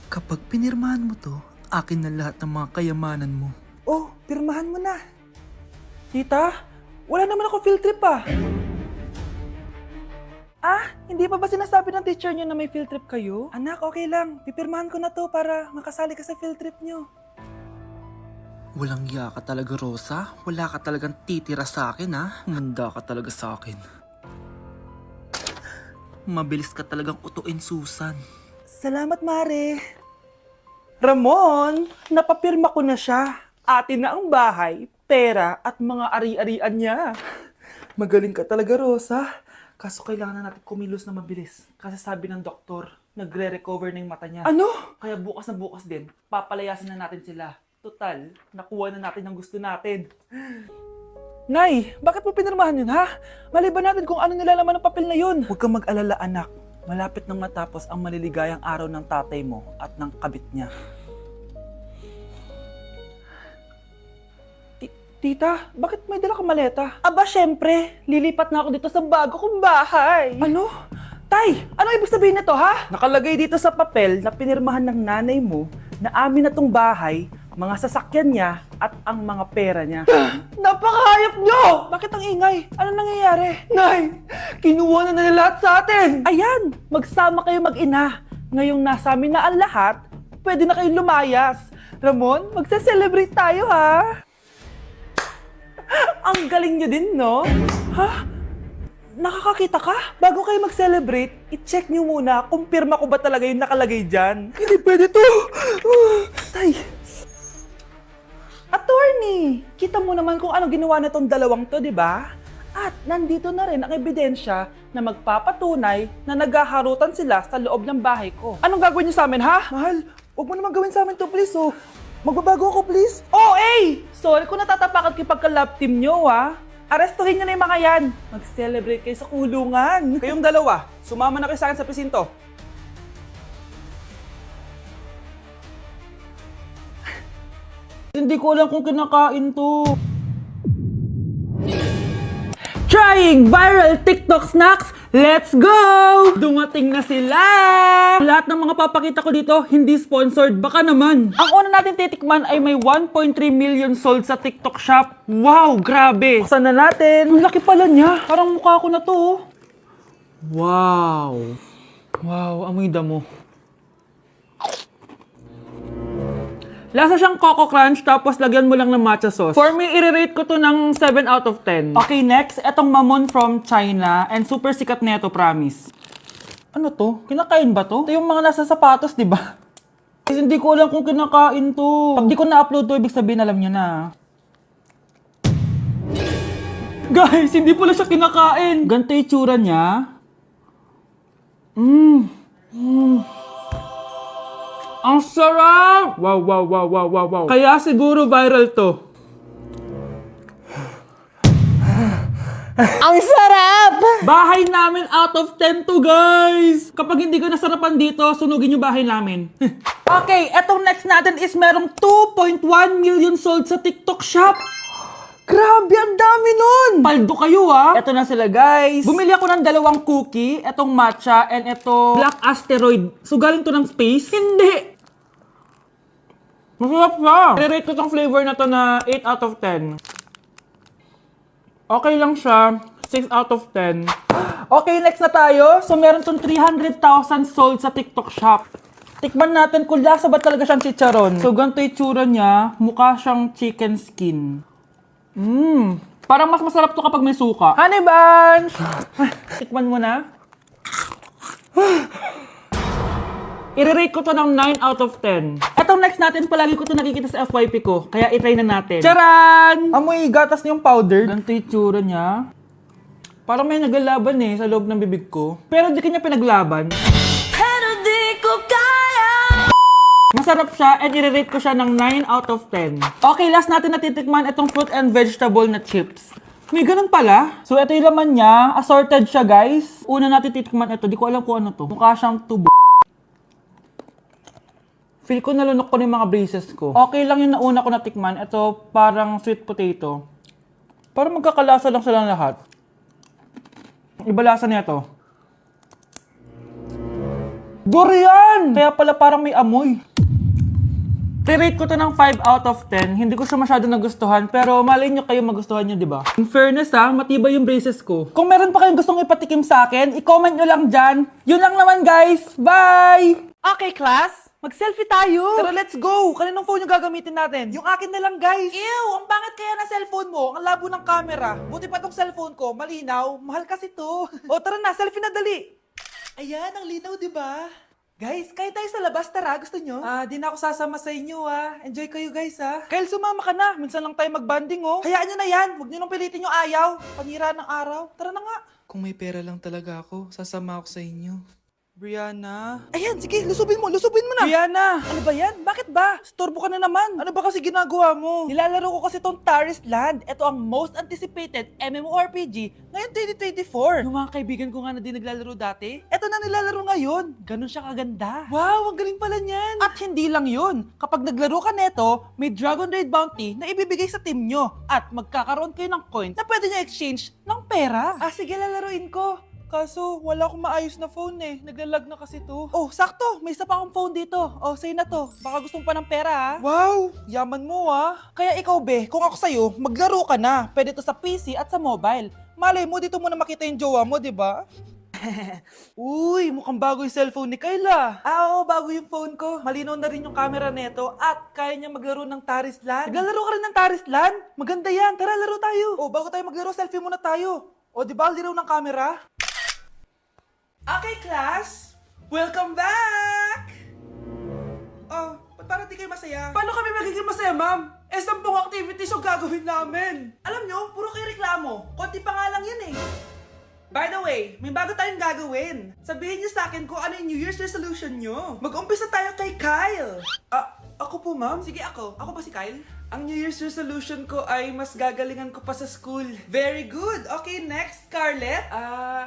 Kapag pinirmahan mo to, akin na lahat ng mga kayamanan mo. Oh, pirmahan mo na. Tita, wala naman ako field trip ah. Hindi pa ba sinasabi ng teacher niyo na may field trip kayo? Anak, okay lang. Pipirmahan ko na to para makasali ka sa field trip niyo. Walang iya ka talaga, Rosa. Wala ka talagang titira sa akin, ha? Manda ka talaga sa akin. Mabilis ka talagang utuin, Susan. Salamat, Mare. Ramon, napapirma ko na siya. Atin na ang bahay, pera at mga ari-arian niya. Magaling ka talaga, Rosa. Kaso kailangan na natin kumilos na mabilis. Kasi sabi ng doktor, nagre-recover na yung mata niya. Ano? Kaya bukas na bukas din, papalayasin na natin sila. Total, nakuha na natin ang gusto natin. Nay, bakit mo pinirmahan yun, ha? Maliban natin kung ano nilalaman ng papel na yun. Huwag kang mag-alala, anak. Malapit nang matapos ang maliligayang araw ng tatay mo at ng kabit niya. Tita, bakit may dala kang maleta? Aba, syempre. Lilipat na ako dito sa bago kong bahay. Ano? Tay, ano ibig sabihin nito, ha? Nakalagay dito sa papel na pinirmahan ng nanay mo na amin na tong bahay, mga sasakyan niya at ang mga pera niya. Napakahayop nyo! Bakit ang ingay? Ano nangyayari? Nay, kinuha na nila lahat sa atin! Ayan, magsama kayo mag-ina. Ngayong nasa amin na ang lahat, pwede na kayong lumayas. Ramon, magse-celebrate tayo, ha? Ang galing nyo din, no? Ha? Nakakakita ka? Bago kayo mag-celebrate, i-check nyo muna kung pirma ko ba talaga yung nakalagay dyan. Hindi pwede to! Tay! Attorney! Kita mo naman kung ano ginawa na tong dalawang to, di ba? At nandito na rin ang ebidensya na magpapatunay na naghaharutan sila sa loob ng bahay ko. Anong gagawin niyo sa amin, ha? Mahal, huwag mo naman gawin sa amin to, please, oh. Magbabago ako, please. Oh, eh! Sorry kung natatapakan kayo pagka-love team nyo, ha? Arestuhin nyo na yung mga yan. Mag-celebrate kayo sa kulungan. Kayong dalawa, sumama na kayo sa akin sa presinto. Hindi ko alam kung kinakain to. Trying viral TikTok snacks! Let's go! Dumating na sila! Lahat ng mga papakita ko dito, hindi sponsored. Baka naman. Ang una natin titikman ay may 1.3 million sold sa TikTok shop. Wow, grabe! Buksan na natin. Ang laki pala niya. Parang mukha ko na to. Wow! Wow, amoy damo. Lasa siyang Coco Crunch, tapos lagyan mo lang ng matcha sauce. For me, i-rate ko to ng 7 out of 10. Okay, next, etong Mamon from China, and super sikat na ito, promise. Ano to? Kinakain ba to? Ito yung mga nasa sapatos, di ba? Guys, hindi ko alam kung kinakain to. Pag di ko na-upload to, ibig sabihin alam nyo na. Guys, hindi pala siya kinakain. Ganito yung tsura niya. Ang sarap! Wow, wow, wow, wow, wow, wow. Kaya siguro viral to. Ang sarap! Bahay namin out of 10 to, guys! Kapag hindi ko nasarapan dito, sunugin yung bahay namin. Okay, etong next natin is merong 2.1 million sold sa TikTok shop. Grabe, ang dami nun! Paldo kayo, ha? Eto na sila, guys. Bumili ako ng 2 cookie, etong matcha, and eto black asteroid. So, galing to ng space? Hindi! Masarap siya! I-rate ko tong flavor na to na 8 out of 10. Okay lang siya. 6 out of 10. Okay, next na tayo. So, meron tong 300,000 sold sa TikTok shop. Tikman natin kung lasa ba talaga siyang chicharon. So, ganito yung tsura niya. Mukha siyang chicken skin. Parang mas masarap to kapag may suka. Honey Bunch! Tikman mo na. I-rate ko to ng 9 out of 10. Etong next natin, palagi ko to nakikita sa FYP ko. Kaya itry na natin. Charan! Amoy gatas niyong powder. Ganito yung tsura niya. Parang may naglalaban sa loob ng bibig ko. Pero di kanya pinaglaban. Pero di ko kaya! Masarap siya and i-rate ko siya ng 9 out of 10. Okay, last natin natitikman itong fruit and vegetable na chips. May ganun pala. So, ito yung laman niya. Assorted siya, guys. Una natin titikman ito. Di ko alam kung ano to. Mukha siyang tubo. Feel ko nalunok ko na yung mga braces ko. Okay lang yung nauna ko natikman. Ito parang sweet potato. Parang magkakalasa lang silang lahat. Iba lasa niya to. Durian! Kaya pala parang may amoy. I-rate ko to ng 5 out of 10. Hindi ko siya masyado nagustuhan, pero malay nyo kayo magustuhan nyo, di ba? In fairness matibay yung braces ko. Kung meron pa kayong gustong ipatikim sa akin, i-comment nyo lang dyan. Yun lang naman, guys. Bye! Okay, class. Mag-selfie tayo. Tara, let's go. Kaninong phone yung gagamitin natin? Yung akin na lang, guys. Ew, ang pangit kaya na cellphone mo. Ang labo ng camera. Buti pa tong cellphone ko. Malinaw. Mahal kasi to. O, tara na. Selfie na dali. Ayan, ang linaw, di ba? Guys, kayo tayo sa labas, tara. Gusto nyo? Di na ako sasama sa inyo, Enjoy kayo, guys, Kyle, sumama ka na. Minsan lang tayo mag-banding, Hayaan nyo na yan. Huwag nyo nang pilitin yung ayaw. Panira ng araw. Tara na nga. Kung may pera lang talaga ako, sasama ako sa inyo. Brianna? Ayan, sige, lusubin mo na. Brianna! Ano ba yan? Bakit ba? Storbo ka na naman. Ano ba kasi ginagawa mo? Nilalaro ko kasi tong Taris Land. Ito ang most anticipated MMORPG ngayon 2024. Yung mga kaibigan ko nga na di naglalaro dati, ito na nilalaro ngayon. Ganun siya kaganda. Wow, ang galing pala niyan. At hindi lang yun. Kapag naglaro ka neto, may Dragon Raid Bounty na ibibigay sa team nyo. At magkakaroon kayo ng coins na pwede nyo exchange ng pera. Sige, lalaruin ko. Kaso, wala akong maayos na phone Naglalag na kasi to. Oh, sakto! May isa pa akong phone dito. Oh, sa'yo na to. Baka gustong pa ng pera, Wow! Yaman mo, Kaya ikaw, be, kung ako sa'yo, maglaro ka na. Pwede to sa PC at sa mobile. Malay mo, dito mo na makita yung jowa mo, di ba? Uy, mukhang bago yung cellphone ni Kayla. Oo, bago yung phone ko. Malinaw na rin yung camera neto at kaya niya maglaro ng Taris Land. Naglalaro ka rin ng Taris Land? Maganda yan. Tara, laro tayo. Oh, bago tayo maglaro, selfie muna tayo. O, di ba, linaw ng camera? Okay, class! Welcome back! Oh, ba't parang di kayo masaya? Paano kami magiging masaya, ma'am? 10 activities yung gagawin namin. Alam nyo, puro kayo reklamo. Konti pa nga lang yan By the way, may bago tayong gagawin. Sabihin niyo sa akin kung ano yung New Year's resolution nyo. Mag-umpisa tayo kay Kyle. Ako po, ma'am? Sige, ako. Ako ba si Kyle? Ang New Year's resolution ko ay mas gagalingan ko pa sa school. Very good. Okay, next, Scarlett.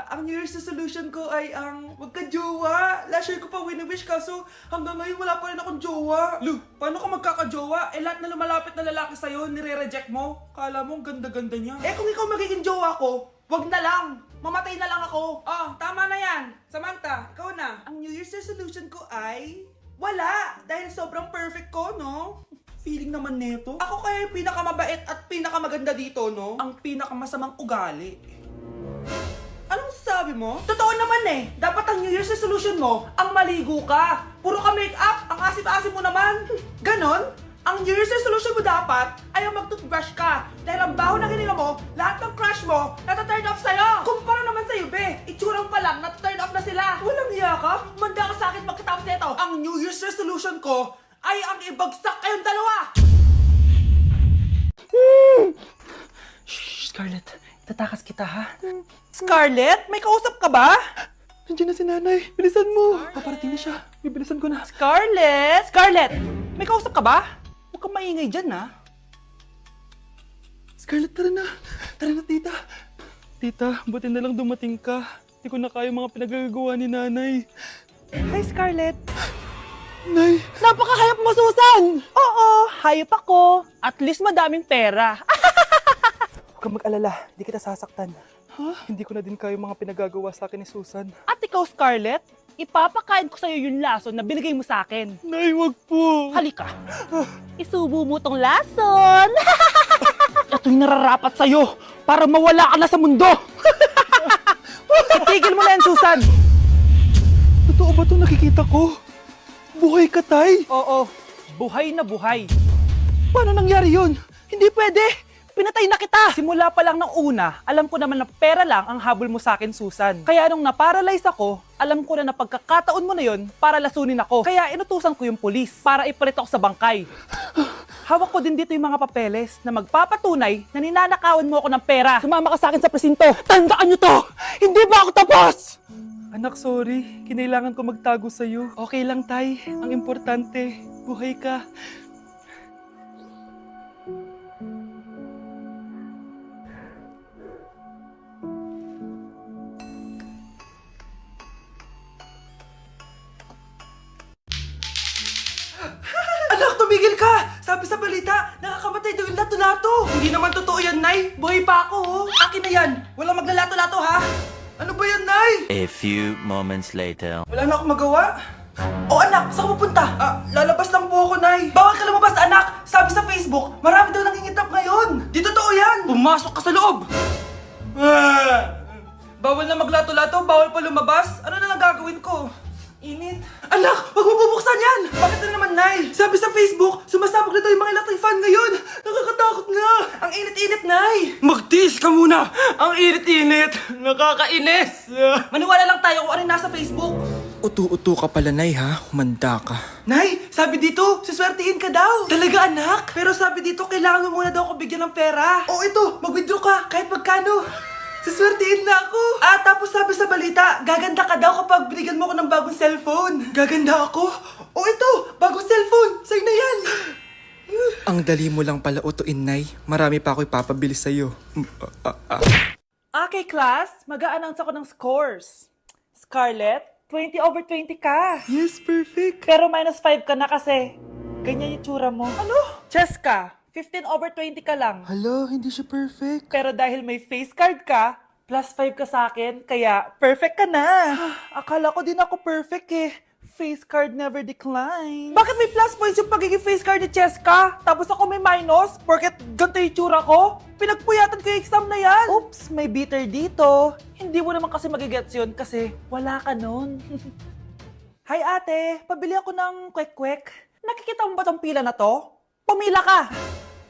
Ang New Year's resolution ko ay ang magka-jowa. Last year ko pa wini-wish kaso hanggang ngayon wala pa rin akong jowa. Lu, paano ka magkaka-jowa? Lahat na lumalapit na lalaki sa'yo, nire-reject mo. Kala mo ang ganda-ganda niya. Kung ikaw magiging jowa ko, wag na lang. Mamatay na lang ako. Tama na yan. Samantha, ikaw na. Ang New Year's resolution ko ay wala. Dahil sobrang perfect ko, no? Feeling naman neto. Ako kaya yung pinakamabait at pinakamaganda dito, no? Ang pinakamasamang ugali. Anong sabi mo? Totoo naman Dapat ang New Year's resolution mo, ang maligo ka. Puro ka make-up, ang asim-asim mo naman. Ganon? Ang New Year's resolution mo dapat ay ang mag-toothbrush ka. Dahil ang baho ng hininga mo, lahat ng crush mo, nata-turn off sa'yo. Kumpara naman sa'yo, be. Itsurang pa lang, nata-turn off na sila. Walang iya ka? Manda ka sa akin pagkatapos nito. Ang New Year's resolution ko ay ang ibagsak kayong dalawa! Shh, Scarlett. Tatakas kita, ha? Scarlett? May kausap ka ba? Nandiyan na si nanay. Bilisan mo. Paparating na siya. Bibilisan ko na. Scarlett! Scarlett! May kausap ka ba? Huwag kang maingay dyan, ha? Scarlett, tara na. Tara na, tita. Tita, buti na lang dumating ka. Hindi ko na kaya mga pinagagawa ni nanay. Hi, Scarlett. Nay! Napakahayap mo, Susan! Oo, hayop ako. At least madaming pera. Huwag kang mag-alala, di kita sasaktan. Hindi ko na din kayo mga pinagagawa sa akin ni Susan. At ikaw, Scarlett, ipapakain ko sa'yo yung lason na binigay mo sa akin. Nay, wag po! Halika! Isubo mo tong lason! Ito'y nararapat sa'yo para mawala ka na sa mundo! Itigil mo na yan, Susan! Totoo ba itong nakikita ko? Buhay ka, Tay? Oo, buhay na buhay. Paano nangyari yun? Hindi pwede! Pinatay na kita! Simula pa lang ng una, alam ko naman na pera lang ang habol mo sa akin, Susan. Kaya nung naparalyze ako, alam ko na pagkakataon mo na yon para lasunin ako. Kaya inutusan ko yung pulis para ipalit ako sa bangkay. Hawak ko din dito yung mga papeles na magpapatunay na ninanakawan mo ako ng pera. Sumama ka sa akin sa presinto. Tandaan nyo to! Hindi ba ako tapos? Anak, sorry. Kinailangan ko magtago sa'yo. Okay lang, Tay. Ang importante, buhay ka. Anak, tumigil ka! Sabi sa balita, nakakamatay daw yung lato-lato. Hindi naman totoo yan, Nay. Buhay pa ako, Akin na yan. Walang maglalato-lato, ha? Ano ba yan, Nay? A few moments later. Wala na akong magawa. Oh anak, saan ka pupunta? Lalabas lang po ako, Nay. Bawal ka lumabas, anak. Sabi sa Facebook, marami daw nangingitap ngayon. Di totoo yan. Pumasok ka sa loob. Bawal na maglato-lato, bawal pa lumabas. Ano na lang gagawin ko? Init. Anak, wag mo bubuksan yan! Bakit na naman, Nay? Sabi sa Facebook, sumasabog na daw yung mga electric fan ngayon. Nakakatakot nga. Ang init-init, Nay. Magtiis ka muna. Ang init-init. Nakakainis. Maniwala lang tayo kung ano yung nasa Facebook. Utu-utu ka pala, Nay, ha? Humanda ka. Nay, sabi dito, siswertihin ka daw. Talaga, anak? Pero sabi dito, kailangan mo muna daw ako bigyan ng pera. Oh, ito, mag-withdraw ka, kahit magkano. Siswertihin na ako. Tapos sabi sa balita, gaganda ka daw kapag binigyan mo ko ng bagong cellphone. Gaganda ako? Oh, ito, bagong cellphone. Sa'yo na yan. Ang dali mo lang pala utuin, Nay. Marami pa ako ipapabili sa'yo. Okay, class, mag-a-announce ako ng scores. Scarlett, 20/20 ka. Yes, perfect. Pero -5 ka na kasi ganyan yung tsura mo. Ano? Cheska, 15/20 ka lang. Hala, hindi siya perfect. Pero dahil may face card ka, +5 ka sa akin, kaya perfect ka na. Akala ko din ako perfect eh. Face card never decline. Bakit may plus points yung pagiging face card ni Cheska? Tapos ako may minus? Porket ganito yung tsura ko? Pinagpuyatan ko yung exam na yan. Oops, may bitter dito. Hindi mo naman kasi magigets yun kasi wala ka nun. Hi ate, pabili ako ng kwek-kwek. Nakikita mo ba tong pila na to? Pumila ka!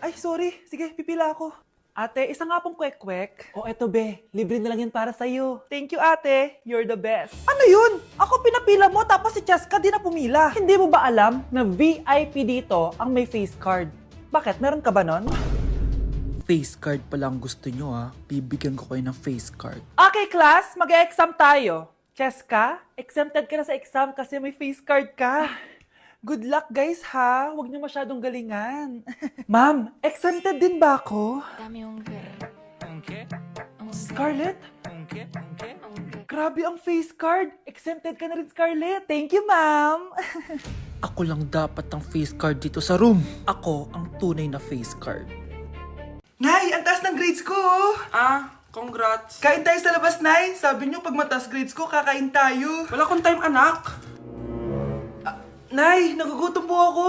Ay, sorry. Sige, pipila ako. Ate, isa nga pong kwek-kwek. Oh, eto be. Libre na lang yun para sa'yo. Thank you, ate. You're the best. Ano yun? Ako pinapila mo tapos si Cheska di na pumila. Hindi mo ba alam na VIP dito ang may face card? Bakit? Meron ka ba nun? Face card pala ang gusto nyo, ha? Bibigyan ko kayo ng face card. Okay, class. Mag-e-exam tayo. Cheska, exempted ka na sa exam kasi may face card ka. Good luck, guys, ha? Huwag niyo masyadong galingan. Ma'am, exempted din ba ako? Dame un Scarlett? Grabe ang face card. Exempted ka na rin, Scarlett. Thank you, ma'am. Ako lang dapat ang face card dito sa room. Ako ang tunay na face card. Nay, ang taas ng grades ko. Congrats. Kain tayo sa labas, Nay. Sabi niyo pag mataas grades ko, kakain tayo. Wala akong time, anak. Nay, nagugutom po ako.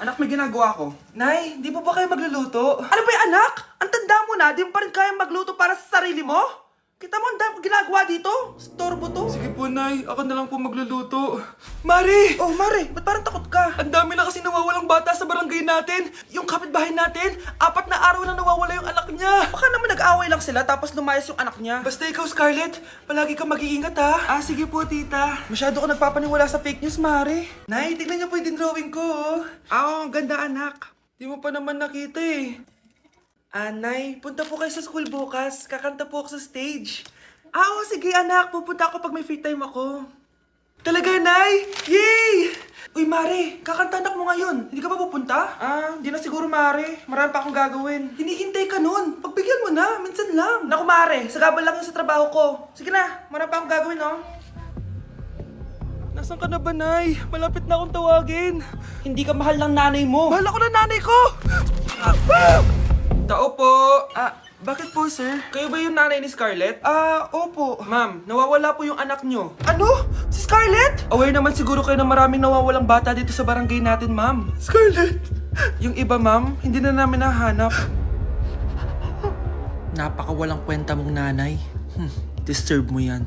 Anak, may ginagawa ko. Nay, di po ba kayo magluluto? Ano ba yung anak? Ang tanda mo na, di mo pa rin kaya magluto para sa sarili mo? Kita mo ang dami ginagawa dito? Storbo to. Sige po, Nay. Ako na lang po magluluto. Mari! Oh, Mari, ba't parang takot ka? Ang dami na kasi nawawalang bata sa barangay natin. Yung kapitbahay natin, 4 na araw na nawawala yung anak niya. Baka naman nag-away lang sila tapos lumayas yung anak niya. Basta ikaw, Scarlett, palagi kang mag-iingat ha. Sige po, tita. Masyado ka nagpapaniwala sa fake news, Mari. Nay, tignan niyo po yung drawing ko. Ang ganda, anak. Di mo pa naman nakita eh. Nay, punta po kayo sa school bukas. Kakanta po ako sa stage. Sige anak. Pupunta ako pag may free time ako. Talaga, Nay? Yay! Uy, Mare, kakanta anak mo ngayon. Hindi ka ba pupunta? Hindi na siguro, Mare. Marami pa akong gagawin. Hinihintay ka nun. Pagbigyan mo na. Minsan lang. Naku, Mare. Sagabal lang yun sa trabaho ko. Sige na. Marami pa akong gagawin, no? Nasaan ka na ba, Nay? Malapit na akong tawagin. Hindi ka mahal ng nanay mo. Mahal ako ng nanay ko! Tao po. Bakit po, sir? Kayo ba yung nanay ni Scarlett? Opo. Ma'am, nawawala po yung anak nyo. Ano? Si Scarlett? Aware naman siguro kayo na maraming nawawalang bata dito sa barangay natin, ma'am. Scarlett? Yung iba, ma'am, hindi na namin nahanap. Napakawalang kwenta mong nanay. Disturb mo yan.